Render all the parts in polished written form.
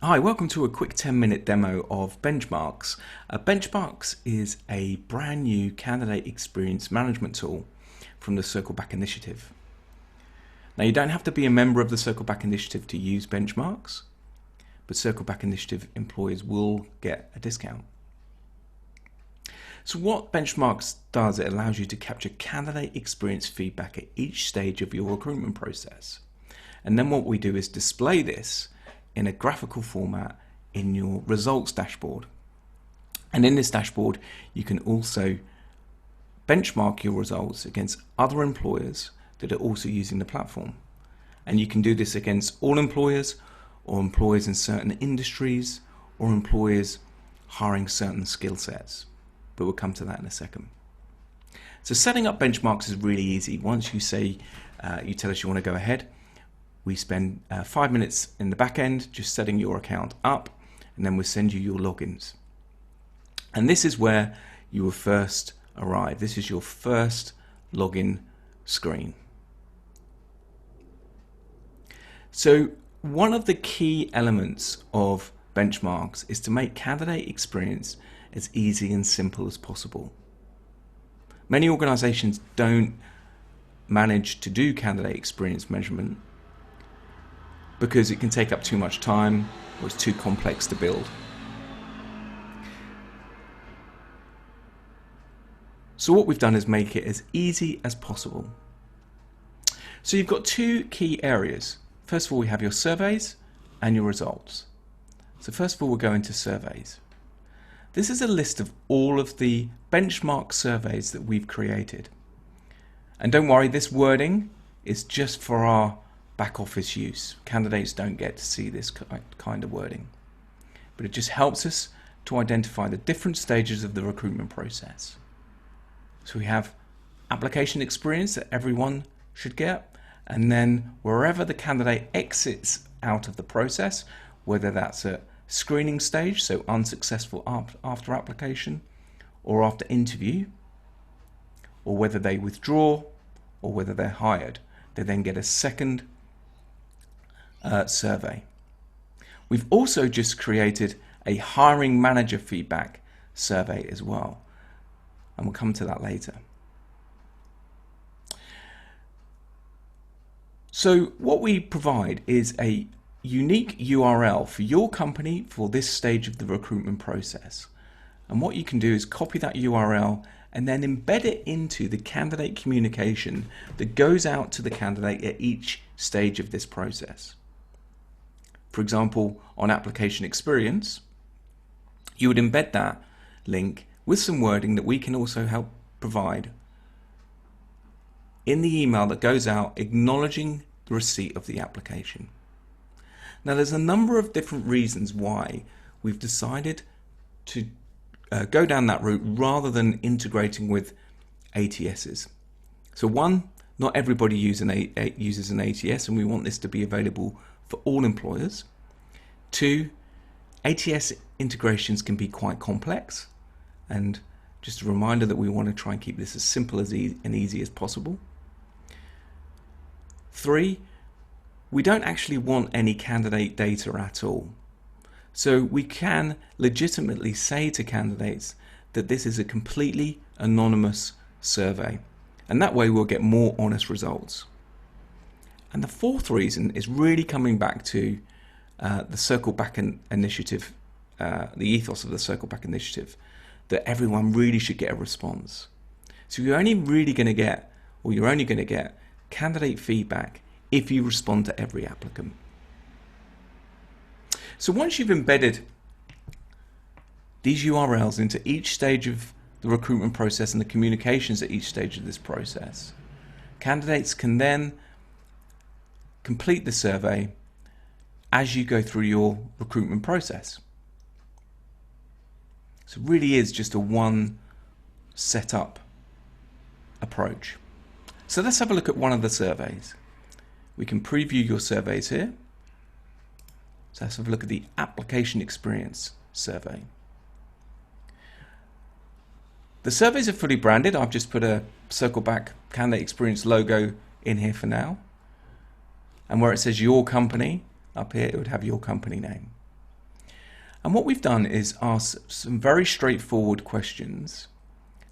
Hi, welcome to a quick 10-minute demo of BenchmarCX. BenchmarCX is a brand new candidate experience management tool from the Circle Back Initiative. Now, you don't have to be a member of the Circle Back Initiative to use BenchmarCX, but Circle Back Initiative employees will get a discount. So what BenchmarCX does, it allows you to capture candidate experience feedback at each stage of your recruitment process. And then what we do is display this in a graphical format in your results dashboard. And in this dashboard, you can also benchmark your results against other employers that are also using the platform. And you can do this against all employers, or employers in certain industries, or employers hiring certain skill sets. But we'll come to that in a second. So setting up BenchmarCX is really easy. Once you say, you tell us you want to go ahead, we spend 5 minutes in the back end just setting your account up, and then we'll send you your logins. And this is where you will first arrive. This is your first login screen. So one of the key elements of BenchmarCX is to make candidate experience as easy and simple as possible. Many organizations don't manage to do candidate experience measurement because it can take up too much time or it's too complex to build. So what we've done is make it as easy as possible. So you've got two key areas. First of all, we have your surveys and your results. So first of all, we'll go into surveys. This is a list of all of the benchmark surveys that we've created. And don't worry, this wording is just for our back office use. Candidates don't get to see this kind of wording. But it just helps us to identify the different stages of the recruitment process. So we have application experience that everyone should get, and then wherever the candidate exits out of the process, whether that's a screening stage, so unsuccessful after application or after interview, or whether they withdraw or whether they're hired, they then get a second survey. We've also just created a hiring manager feedback survey as well, and we'll come to that later. So what we provide is a unique URL for your company for this stage of the recruitment process. And what you can do is copy that URL and then embed it into the candidate communication that goes out to the candidate at each stage of this process. For example, on application experience, you would embed that link with some wording that we can also help provide in the email that goes out acknowledging the receipt of the application. Now, there's a number of different reasons why we've decided to go down that route rather than integrating with ATSs. So one, not everybody uses an ATS, and we want this to be available for all employers. Two, ATS integrations can be quite complex, and just a reminder that we want to try and keep this as simple as and easy as possible. Three, we don't actually want any candidate data at all. So we can legitimately say to candidates that this is a completely anonymous survey, and that way we'll get more honest results. And the fourth reason is really coming back to the Circle Back Initiative, the ethos of the Circle Back Initiative, that everyone really should get a response. So you're only going to get candidate feedback if you respond to every applicant. So once you've embedded these URLs into each stage of the recruitment process and the communications at each stage of this process, candidates can then complete the survey as you go through your recruitment process. So it really is just a one setup approach. So let's have a look at one of the surveys. We can preview your surveys here. So let's have a look at the application experience survey. The surveys are fully branded. I've just put a Circle Back Candidate Experience logo in here for now. And where it says your company, up here it would have your company name. And what we've done is ask some very straightforward questions,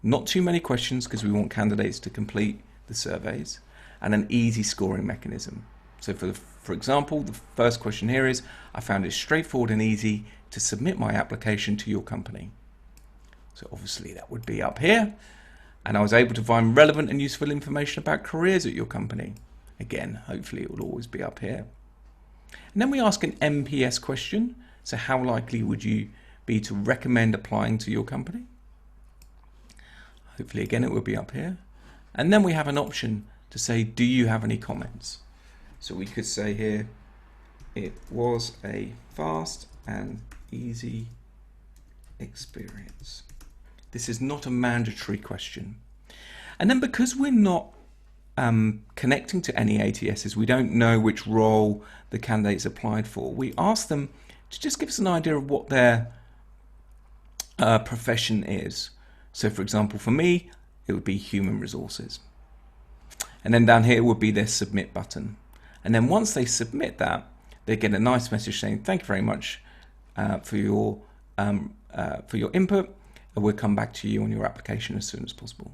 not too many questions because we want candidates to complete the surveys, and an easy scoring mechanism. So for example, the first question here is, I found it straightforward and easy to submit my application to your company. So obviously that would be up here. And I was able to find relevant and useful information about careers at your company. Again, hopefully it will always be up here. And then we ask an NPS question. So how likely would you be to recommend applying to your company? Hopefully again it will be up here. And then we have an option to say, do you have any comments? So we could say here, it was a fast and easy experience. This is not a mandatory question. And then because we're not connecting to any ATSs, we don't know which role the candidates applied for, we ask them to just give us an idea of what their profession is. So for example, for me, it would be human resources. And then down here would be their submit button. And then once they submit that, they get a nice message saying, thank you very much for your input. And we'll come back to you on your application as soon as possible.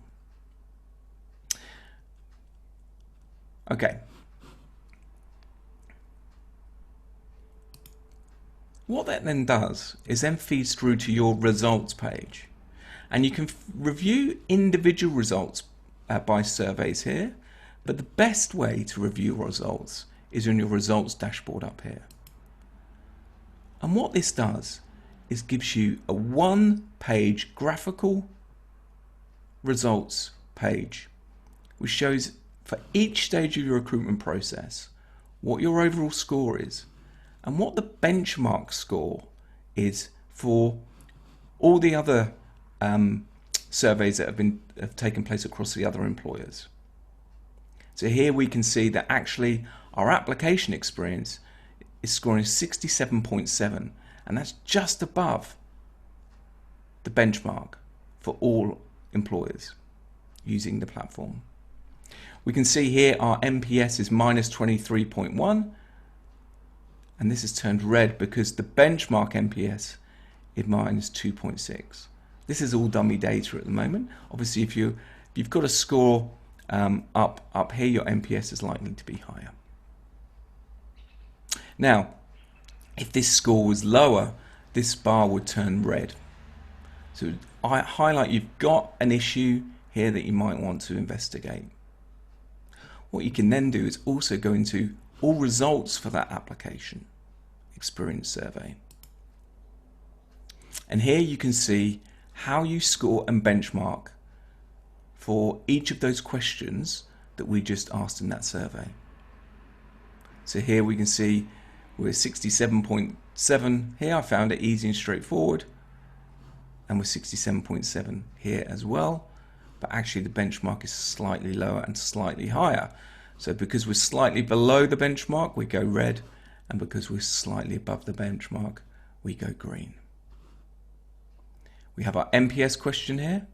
Okay. What that then does is then feeds through to your results page. And you can review individual results by surveys here, but the best way to review results is in your results dashboard up here. And what this does is gives you a one-page graphical results page, which shows for each stage of your recruitment process what your overall score is and what the benchmark score is for all the other surveys that have taken place across the other employers. So here we can see that actually our application experience is scoring 67.7, and that's just above the benchmark for all employers using the platform. We can see here our NPS is minus 23.1, and this is turned red because the benchmark NPS is minus 2.6. This is all dummy data at the moment. Obviously, if you've got a score up here, your NPS is likely to be higher. Now, if this score was lower, this bar would turn red. So I highlight you've got an issue here that you might want to investigate. What you can then do is also go into all results for that application experience survey. And here you can see how you score and benchmark for each of those questions that we just asked in that survey. So here we can see we're 67.7 here. I found it easy and straightforward. And we're 67.7 here as well. But actually the benchmark is slightly lower and slightly higher. So because we're slightly below the benchmark, we go red. And because we're slightly above the benchmark, we go green. We have our NPS question here.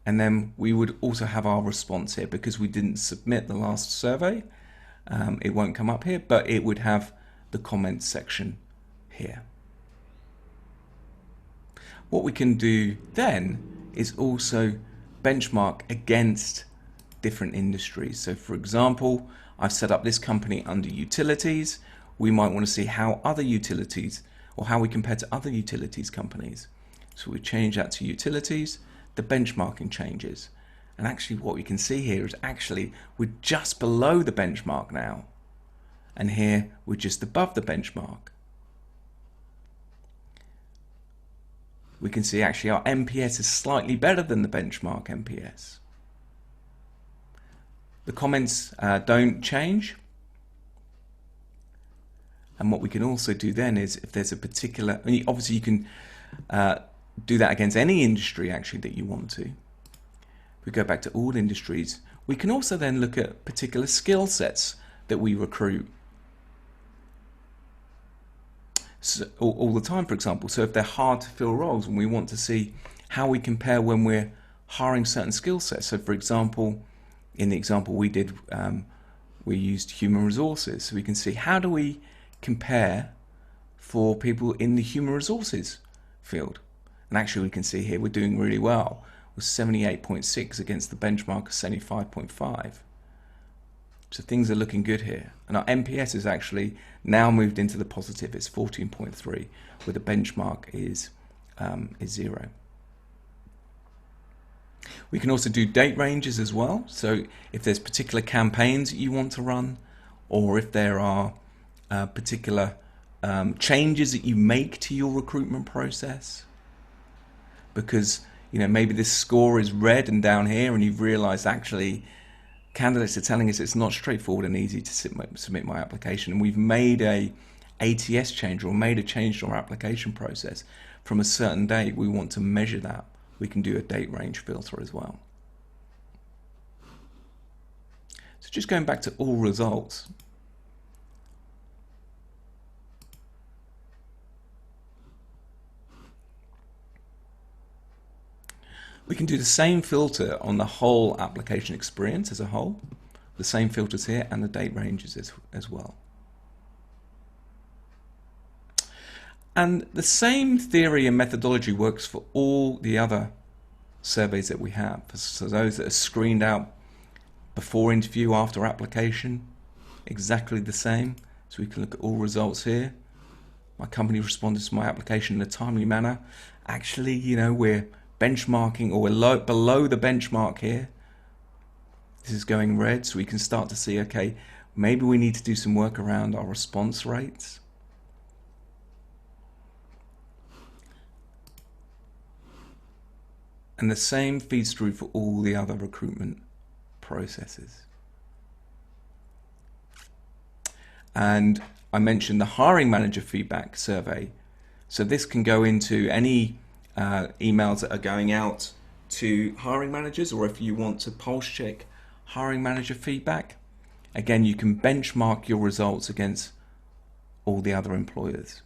And then we would also have our response here because we didn't submit the last survey. It won't come up here, but it would have the comments section here. What we can do then is also benchmark against different industries. So for example, I've set up this company under utilities. We might want to see how other utilities or how we compare to other utilities companies. So we change that to utilities, the benchmarking changes. And actually what we can see here is actually we're just below the benchmark now. And here we're just above the benchmark. We can see actually our NPS is slightly better than the benchmark NPS. The comments don't change. And what we can also do then is if there's a particular, obviously you can do that against any industry actually that you want to. If we go back to all industries, we can also then look at particular skill sets that we recruit all the time, for example. So if they're hard to fill roles and we want to see how we compare when we're hiring certain skill sets. So for example, in the example we did, we used human resources. So we can see how do we compare for people in the human resources field. And actually we can see here we're doing really well with 78.6 against the benchmark of 75.5. So things are looking good here. And our NPS is actually now moved into the positive. It's 14.3, where the benchmark is 0. We can also do date ranges as well. So if there's particular campaigns that you want to run, or if there are particular changes that you make to your recruitment process, because maybe this score is red and down here, and you've realized actually candidates are telling us it's not straightforward and easy to submit my application, and we've made a ATS change or made a change to our application process from a certain date. We want to measure that. We can do a date range filter as well. So just going back to all results, we can do the same filter on the whole application experience as a whole, the same filters here, and the date ranges as well. And the same theory and methodology works for all the other surveys that we have. So those that are screened out before interview, after application, exactly the same. So we can look at all results here. My company responded to my application in a timely manner. Actually, we're benchmarking, or we're below the benchmark here. This is going red, so we can start to see, okay, maybe we need to do some work around our response rates. And the same feeds through for all the other recruitment processes. And I mentioned the hiring manager feedback survey. So this can go into any emails that are going out to hiring managers, or if you want to pulse check hiring manager feedback, again, you can benchmark your results against all the other employers.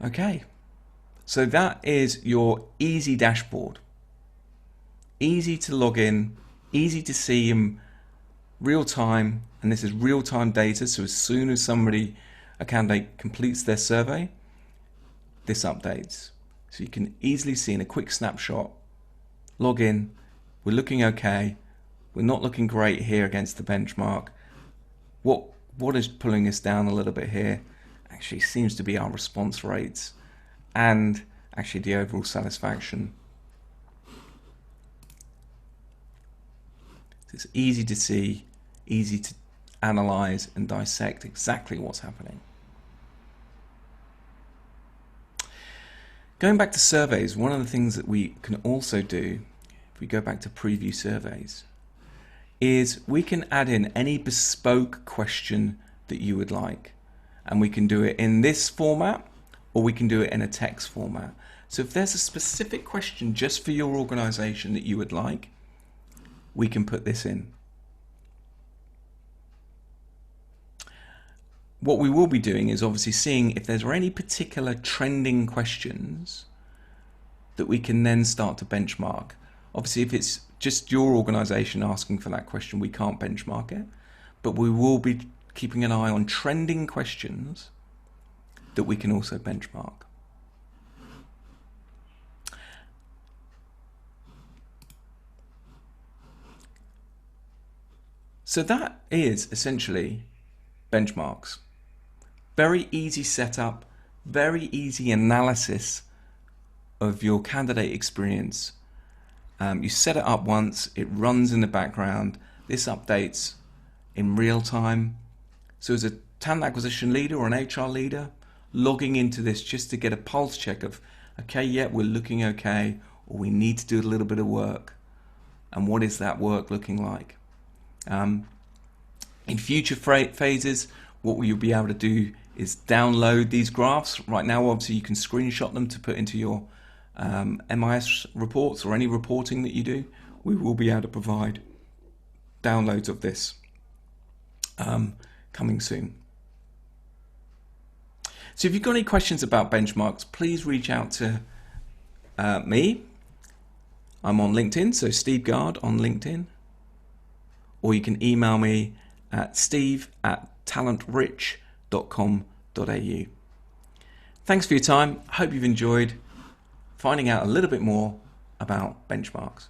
Okay, so that is your easy dashboard. Easy to log in, easy to see in real time, and this is real time data, so as soon as a candidate completes their survey, this updates. So you can easily see in a quick snapshot, log in, we're looking okay, we're not looking great here against the benchmark. What is pulling us down a little bit here actually seems to be our response rates and actually the overall satisfaction. It's easy to see, easy to analyze and dissect exactly what's happening. Going back to surveys, one of the things that we can also do, if we go back to preview surveys, is we can add in any bespoke question that you would like. And we can do it in this format, or we can do it in a text format. So if there's a specific question just for your organization that you would like, we can put this in. What we will be doing is obviously seeing if there's any particular trending questions that we can then start to benchmark. Obviously, if it's just your organization asking for that question, we can't benchmark it, but we will be keeping an eye on trending questions that we can also benchmark. So that is essentially benchmarks. Very easy setup, very easy analysis of your candidate experience. You set it up once, it runs in the background, this updates in real time. So as a talent acquisition leader or an HR leader, logging into this just to get a pulse check of, okay, yeah, we're looking okay, or we need to do a little bit of work. And what is that work looking like? In future phases, what you'll be able to do is download these graphs. Right now, obviously, you can screenshot them to put into your MIS reports or any reporting that you do. We will be able to provide downloads of this coming soon. So if you've got any questions about benchmarks, please reach out to me. I'm on LinkedIn, so Steve Gard on LinkedIn. Or you can email me at steve@talentrich.com.au. Thanks for your time. Hope you've enjoyed finding out a little bit more about benchmarks.